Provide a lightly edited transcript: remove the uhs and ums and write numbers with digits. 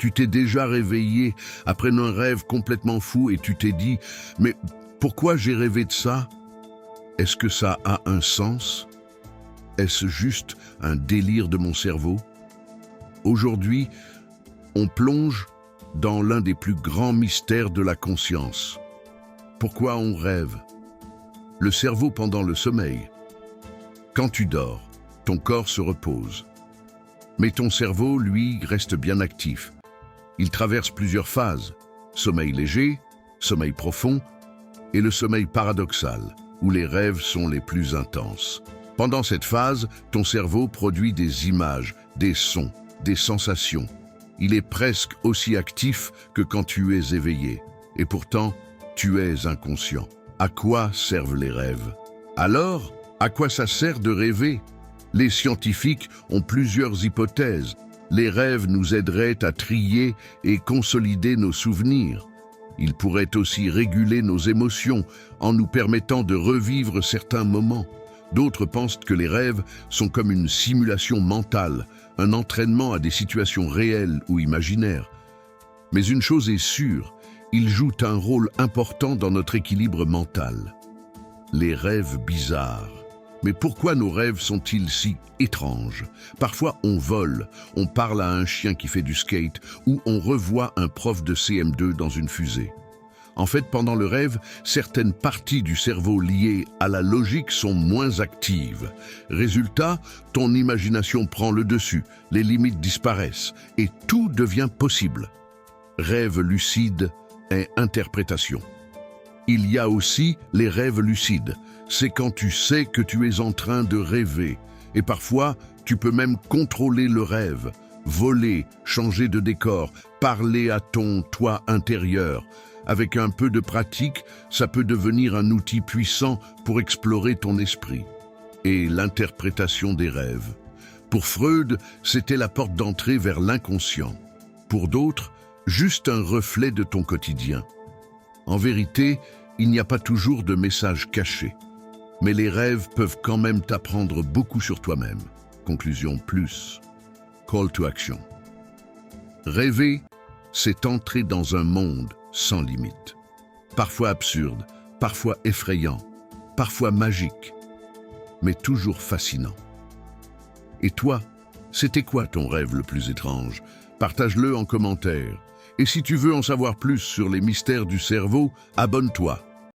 Tu t'es déjà réveillé après un rêve complètement fou et tu t'es dit « Mais pourquoi j'ai rêvé de ça? Est-ce que ça a un sens? Est-ce juste un délire de mon cerveau ?» Aujourd'hui, on plonge dans l'un des plus grands mystères de la conscience. Pourquoi on rêve? Le cerveau pendant le sommeil. Quand tu dors, ton corps se repose. Mais ton cerveau, lui, reste bien actif. Il traverse plusieurs phases. Sommeil léger, sommeil profond et le sommeil paradoxal, où les rêves sont les plus intenses. Pendant cette phase, ton cerveau produit des images, des sons, des sensations. Il est presque aussi actif que quand tu es éveillé. Et pourtant, tu es inconscient. À quoi servent les rêves? Alors, à quoi ça sert de rêver? Les scientifiques ont plusieurs hypothèses. Les rêves nous aideraient à trier et consolider nos souvenirs. Ils pourraient aussi réguler nos émotions en nous permettant de revivre certains moments. D'autres pensent que les rêves sont comme une simulation mentale, un entraînement à des situations réelles ou imaginaires. Mais une chose est sûre, ils jouent un rôle important dans notre équilibre mental. Les rêves bizarres. Mais pourquoi nos rêves sont-ils si étranges? Parfois on vole, on parle à un chien qui fait du skate ou on revoit un prof de CM2 dans une fusée. En fait, pendant le rêve, certaines parties du cerveau liées à la logique sont moins actives. Résultat, ton imagination prend le dessus, les limites disparaissent et tout devient possible. Rêve lucide et interprétation. Il y a aussi les rêves lucides. C'est quand tu sais que tu es en train de rêver. Et parfois, tu peux même contrôler le rêve, voler, changer de décor, parler à ton toi intérieur. Avec un peu de pratique, ça peut devenir un outil puissant pour explorer ton esprit. Et l'interprétation des rêves. Pour Freud, c'était la porte d'entrée vers l'inconscient. Pour d'autres, juste un reflet de ton quotidien. En vérité, il n'y a pas toujours de message caché. Mais les rêves peuvent quand même t'apprendre beaucoup sur toi-même. Conclusion plus. Call to action. Rêver, c'est entrer dans un monde sans limite. Parfois absurde, parfois effrayant, parfois magique, mais toujours fascinant. Et toi, c'était quoi ton rêve le plus étrange? Partage-le en commentaire. Et si tu veux en savoir plus sur les mystères du cerveau, abonne-toi.